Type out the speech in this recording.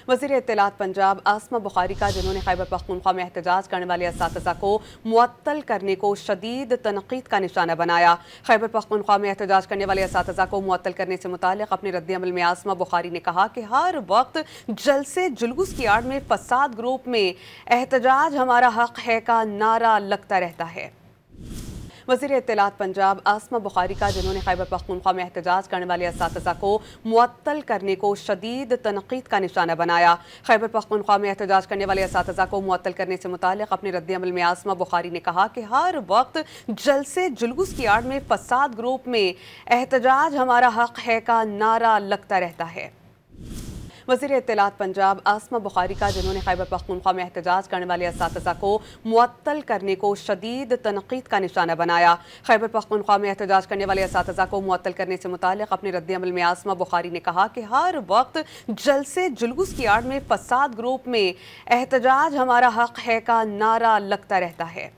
वज़ीर इत्तलात पंजाब आसमा बुखारी का, जिन्होंने खैबर पख्तूनख्वा में एहतजाज करने वाले असातिज़ा को मुअत्तल करने को शदीद तनक़ीद का निशाना बनाया। खैबर पख्तूनख्वा में एहतजाज करने वाले असातिज़ा को मुअत्तल करने से मुताल्लिक़ अपने रद्द-ए-अमल में आसमा बुखारी ने कहा कि हर वक्त जलसे जुलूस की आड़ में फसाद ग्रुप में एहतजाज हमारा हक है का नारा लगता रहता है। वज़ीर इत्तलात पंजाब आसमा बुखारी का, जिन्होंने खैबर पख्तूनख्वा में एहतजाज करने वाले असातिज़ा को मुअत्तल करने को शदीद तनक़ीद का निशाना बनाया। खैबर पख्तूनख्वा में एहतजाज करने वाले असातिज़ा को मुअत्तल करने से मुताल्लिक़ अपने रद्द-ए-अमल में आसमा बुखारी ने कहा कि हर वक्त जलसे जुलूस की आड़ में फसाद ग्रुप में एहतजाज हमारा हक है का नारा लगता रहता है। वज़ीर इत्तलात पंजाब आसमा बुखारी का, जिन्होंने खैबर पख्तूनख्वा में एहतजाज करने वाले असातिज़ा को मुअत्तल करने को शदीद तनक़ीद का निशाना बनाया। खैबर पख्तूनख्वा में एहतजाज करने वाले असातिज़ा को मुअत्तल करने से मुताल्लिक़ अपने रद्द-ए-अमल में आसमा बुखारी ने कहा कि हर वक्त जलसे जुलूस की आड़ में फसाद ग्रुप में एहतजाज हमारा हक है का नारा लगता रहता है।